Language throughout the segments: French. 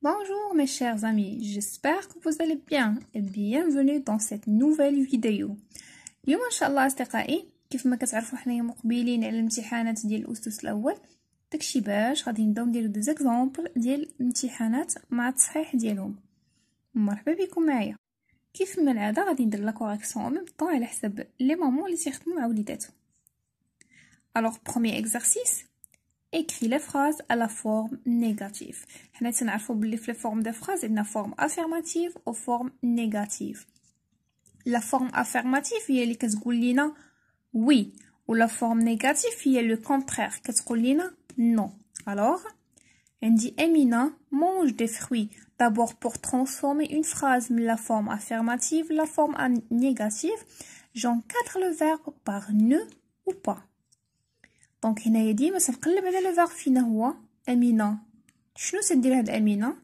Bonjour mes chers amis, j'espère que vous allez bien et bienvenue dans cette nouvelle vidéo. اليوم ان شاء الله اصدقائي كيف ما كتعرفوا حنايا مقبلين على الامتحانات ديال الاستاذ الاول. داكشي باش غادي نبداو نديرو دي زيكزامبل ديال الامتحانات مع التصحيح ديالهم. مرحبا بكم معايا. كيف ما العاده غادي ندير لا كوريكسيون او ميم طون على حساب لي مامون اللي تيخدموا مع وليداتهم. Alors premier exercice, écris les phrases à la forme négative. حنا تنعرفوا بلي في les formes de phrases عندنا forme affirmative ou forme négative. La forme affirmative هي اللي كتقول لينا oui ou la forme négative هي le contraire كتقول لينا non. Alors عندي Amina mange des fruits. D'abord pour transformer une phrase de la forme affirmative la forme négative j'encadre le verbe par ne ou pas. دونك هنايا ديما تنقلب على لو فيرب فينا هو امينه. شنو تندير هاد امينه؟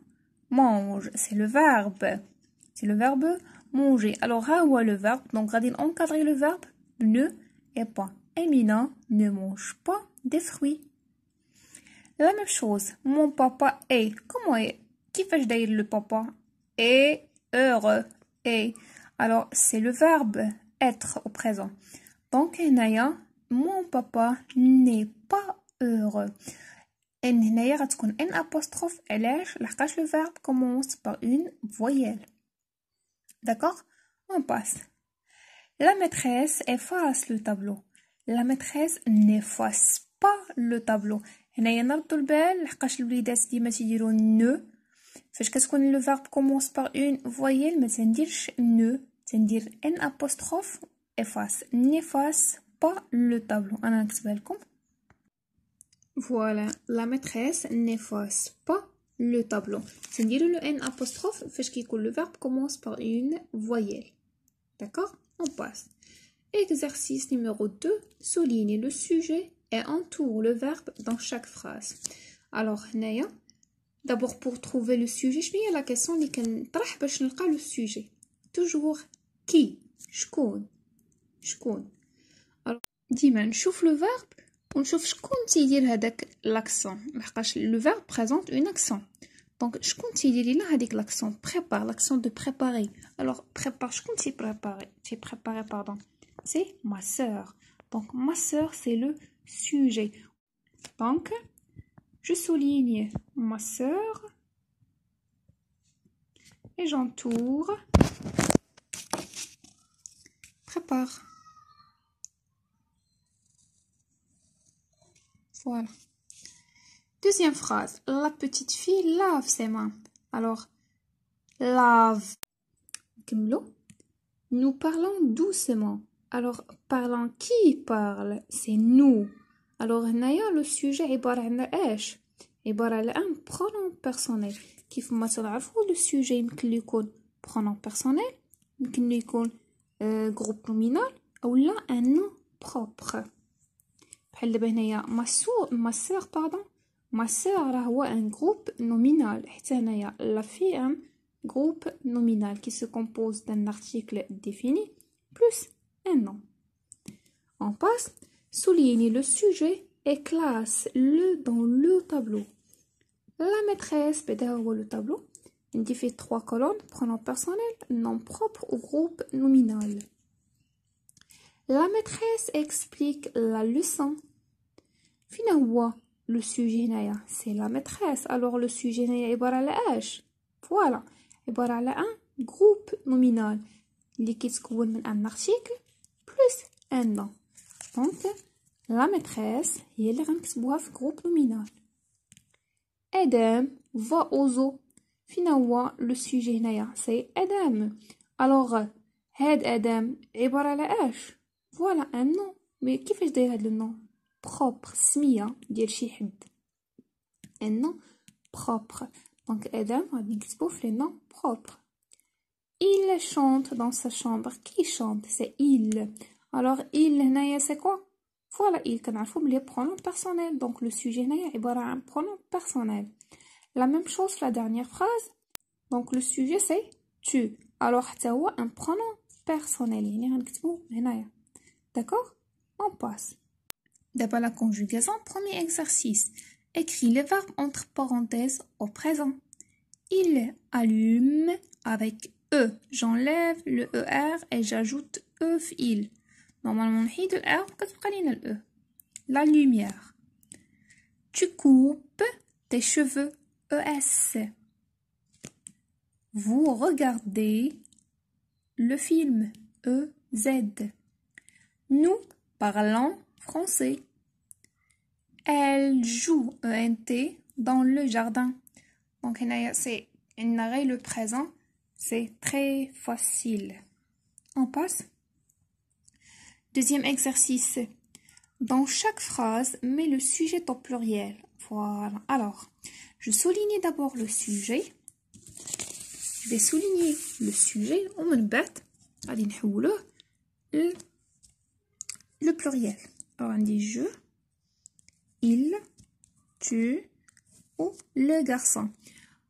مونج سي لو فيرب manger. Alors ها هو لو فيرب دونك غادي نونكادري لو فيرب ne et pas. امينه ne mange pas des fruits. La même chose, mon papa est. Comment est? كيفاش داير le papa est heureux est. Alors c'est le verbe être au présent. Donc هنايا mon papa n'est pas heureux. ان هنايا غتكون ان apostrophe علاش لحقاش le verbe commence par une voyelle. D'accord? On passe. La maîtresse efface le tableau. La maîtresse n'efface pas le tableau. هنايا نردو البال لحقاش الوليدات ديما تيديروا ne فاش كتكون le verbe commence par une voyelle ما تنديرش ne تندير ان apostrophe efface. N'efface pas le tableau. أنا نكتبها لكم. Voilà, la maîtresse n'efface pas le tableau. تنديروا le n apostrophe فاش كيكون le verbe commence par une voyelle. D'accord? On passe. Exercice numéro 2. Souligne le sujet et entoure le verbe dans chaque phrase. Alors هنايا d'abord pour trouver le sujet شنو هي la question اللي كنطرح باش نلقى le sujet. Toujours qui شكون ديما نشوف لو فيرب ونشوف شكون تيدير هذاك لاكسون لحقاش لو فيرب بريزونط اون اكسون. دونك شكون تيدير لنا هذيك لاكسون بريبار لاكسون دو بريباري. الوغ بريبار شكون تي باردون سي ما سœur. دونك ما sœur c'est le sujet. Donc je souligne ma sœur et j'entoure prépare. Voilà. Deuxième phrase. La petite fille lave ses mains. Alors, lave. Nous parlons doucement. Alors, parlant qui parle? C'est nous. Alors, le sujet est un pronom personnel. كيف ما تعرفوا le sujet يمكن يكون pronom personnel يمكن يكون groupe nominal أو لا un nom propre. بحال دابا هنايا ما sœur pardon ما sœur راه هو ان groupe nominal حتى هنايا la fille un groupe nominal qui se compose d'un article défini plus un nom. On passe. Souligne le sujet et classe-le dans le tableau. La maîtresse بدا هو le tableau عندي فيه 3 colonnes pronom personnel nom propre ou groupe nominal. La maîtresse explique la leçon. فين هو le sujet هنايا c'est la maîtresse. alors le sujet هنايا عبارة على اش؟ voilà عبارة على un groupe nominal اللي كيتكون من un article plus un nom. donc la maîtresse هي اللي غنكتبوها في groupe nominal. Adam va au zoo. فين هو le sujet هنايا c'est Adam. alors هاد Adam عبارة على اش؟ voilà un nom. mais كيفاش داير هاد le nom propre سمية ديال شي حد un nom propre. donc Adam غادي نكتبو في les noms propres. Il chante dans sa chambre. qui chante? c'est il. alors il هنايا c'est quoi? voilà il كنعرفو بلي pronom personnel. donc le sujet هنايا عبارة عن pronom personnel. la même chose la dernière phrase. donc le sujet c'est tu. alors حتى هو un pronom personnel يعني غنكتبو هنايا. d'accord? on passe. D'abord la conjugaison. Premier exercice. Écris les verbes entre parenthèses au présent. Il allume avec E. J'enlève le ER et j'ajoute E il. Normalement, نحيد le R وكتبقى لينا le E. La lumière. Tu coupes tes cheveux ES. Vous regardez le film EZ. Nous parlons français. Elle joue ENT dans le jardin. Donc, c'est le présent. C'est très facile. On passe. Deuxième exercice. Dans chaque phrase, mets le sujet au pluriel. Voilà. Alors, je souligne d'abord le sujet. Je vais souligner le sujet. ومن بعد غادي نحولوه le pluriel. Alors, on dit je, il, tu ou le garçon.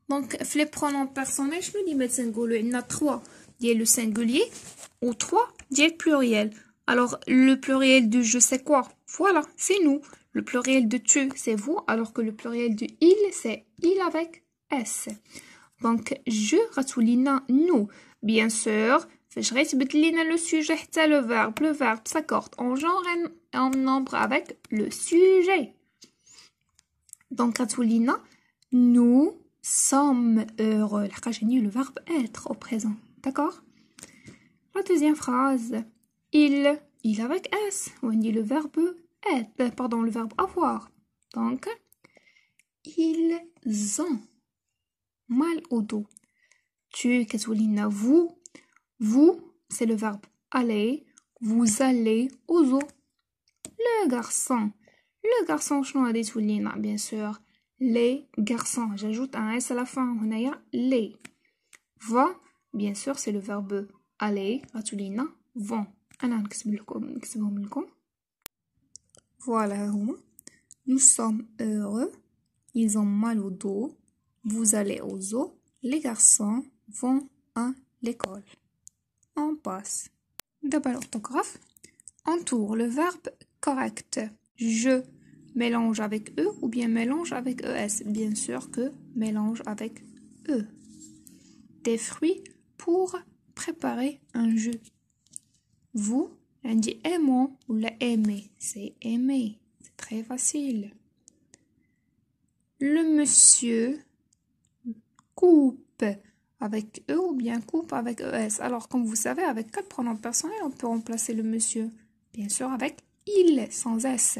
Donc, les pronoms personnels, je me dis, il y a 3 le singulier ou 3 le pluriel. Alors, le pluriel de je, c'est quoi? Voilà, c'est nous. Le pluriel de tu, c'est vous, alors que le pluriel de il, c'est il avec S. Donc, je, ratsoulina, nous. Bien sûr, je répète le sujet, le verbe s'accorde en genre et en nombre avec le sujet. Donc, ratsoulina, nous sommes heureux. J'ai le verbe être au présent. D'accord? La deuxième phrase. Il avec S. On dit le verbe être. Pardon, le verbe avoir. Donc, ils ont mal au dos. Tu, Katolina, vous, c'est le verbe aller. Vous allez au zoo. Le garçon, je n'ai pas dit bien sûr. Les garçons, j'ajoute un S à la fin. On a les. Va, bien sûr, c'est le verbe aller. Katolina, vont. Voilà, nous sommes heureux. Ils ont mal au dos. Vous allez au zoo. Les garçons vont à l'école. On passe. D'abord l'orthographe. Entoure le verbe correct. Je mélange avec E ou bien mélange avec ES. Bien sûr que mélange avec E. Des fruits pour préparer un jus. Vous, on dit aimons ou la aimer. C'est aimer. C'est très facile. Le monsieur coupe avec E ou bien coupe avec ES. Alors, comme vous savez, avec 4 pronoms personnels, on peut remplacer le monsieur, bien sûr, avec il, sans S.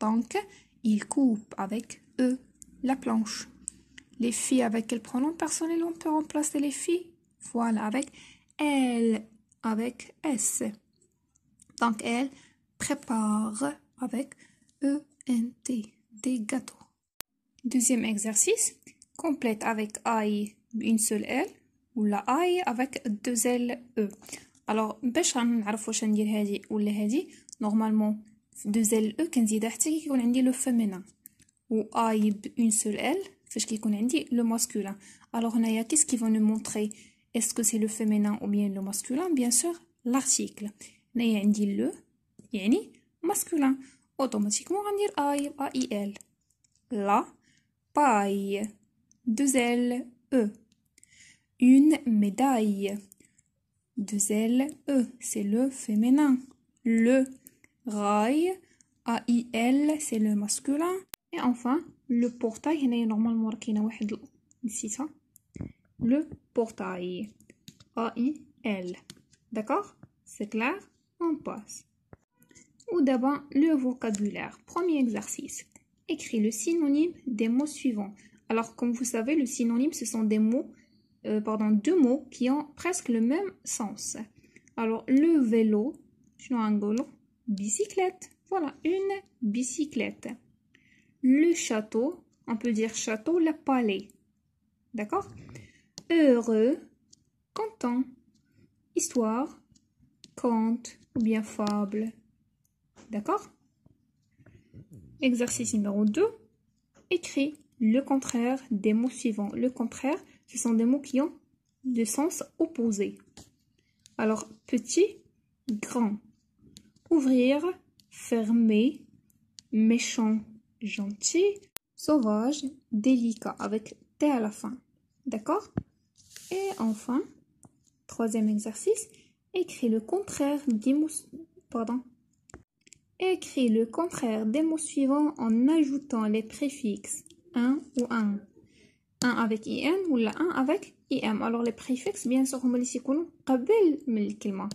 Donc, il coupe avec E la planche. Les filles, avec quel pronom personnel on peut remplacer les filles? Voilà, avec elle, avec S. Donc, elle prépare avec ENT, des gâteaux. Deuxième exercice, complète avec I une seule L ou la I avec 2 L E. Alors, باش غنعرف واش ندير هذه ولا هذه normalement 2 L E كنزيدها حتى كيكون عندي لو féminin و I une seule L فاش كيكون عندي le masculin. Alors هنايا qu'est-ce qui va nous montrer est-ce que c'est le féminin ou bien le masculin? Bien sûr, l'article. هنايا عندي le يعني masculin. Automatiquement غندير I A I L. La paille 2 L E. Une médaille 2 L E, c'est le féminin. Le rail AIL, c'est le masculin. Et enfin, le portail, normalement le portail AIL. D'accord? C'est clair? On passe. Ou d'abord, le vocabulaire. Premier exercice. Écris le synonyme des mots suivants. Alors, comme vous savez, le synonyme, ce sont des mots, deux mots qui ont presque le même sens. Alors, le vélo, bicyclette. Voilà, une bicyclette. Le château, on peut dire château, le palais. D'accord? Heureux, content. Histoire, conte ou bien fable. D'accord? Exercice numéro 2. Écris le contraire des mots suivants. Le contraire, ce sont des mots qui ont de sens opposés. Alors, petit, grand. Ouvrir, fermer, méchant, gentil, sauvage, délicat, avec T à la fin. d'accord? Et enfin, troisième exercice, écris le contraire Écris le contraire des mots suivants en ajoutant les préfixes un ou un. Un avec in ou un avec im. Alors les préfixes, bien sûr, هما اللي يكونوا قبل من الكلمة.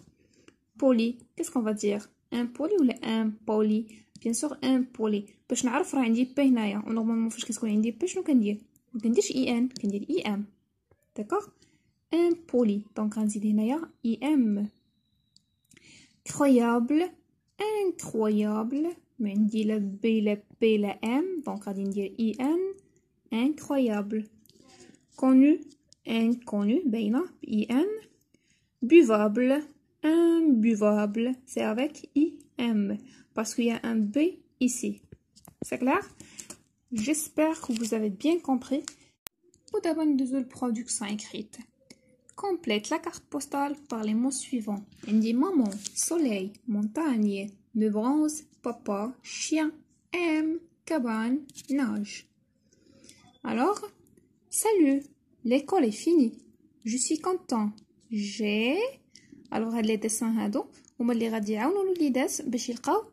Poli, qu'est-ce qu'on va dire? Impoli ou impoli? Bien sûr, impoli. باش نعرف راه عندي ب هنايا. ونورمالمون فاش كتكون عندي ب شنو كندير؟ مكنديرش ان، كندير ام. داكوغ؟ impoli. دونك غنزيد هنايا im. Incroyable, incroyable. ما عندي لا بي لا بي لا ام، دونك غادي ندير ان. incroyable. Connu, inconnu, باينة ب en. Buvable, imbuvable, c'est avec im, parce qu'il y a un B ici. C'est clair? J'espère que vous avez bien compris. Tout d'abord, une deuxième production écrite. Complète la carte postale par les mots suivants. On dit maman, soleil, montagne, le bronze, papa, chien, M, cabane, nage. Alors, salut, l'école est finie. Je suis content. J'ai. Alors هاد لي ديسان هادو هما اللي غادي يعاونوا الوليدات باش يلقاو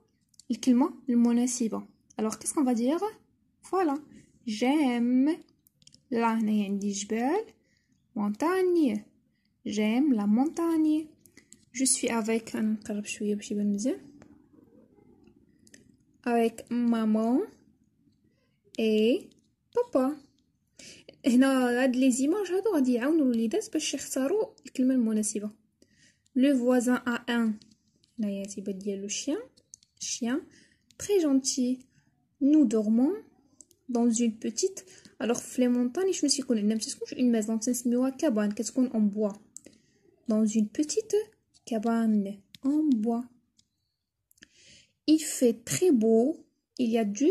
الكلمه المناسبه. alors qu'est-ce qu'on va dire? voilà, j'aime. là هنايا عندي جبال montagne. j'aime la montagne. je suis avec نقرب شويه باش يبان مزيان. avec maman et papa. هنا هاد لي زيماج هادو غادي يعاونوا الوليدات باش يختاروا الكلمه المناسبه. Le voisin a un. Là, il y a le chien. Chien. Très gentil. Nous dormons dans une petite. Alors, les montagnes, je me suis connue. Une maison, c'est une cabane. Qu'est-ce qu'on en bois? Dans une petite cabane en bois. Il fait très beau. Il y a du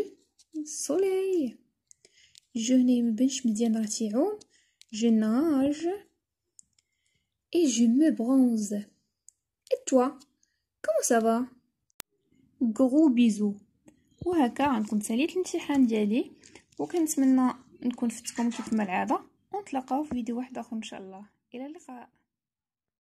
soleil. Je nage. Et je me bronze. Et toi, comment ça va? Gros bisous. وهكا غنكون ساليت الامتحان ديالي وكنتمنى نكون فتكم كيف ما العاده ونتلاقاو في فيديو واحد اخر ان شاء الله. الى اللقاء.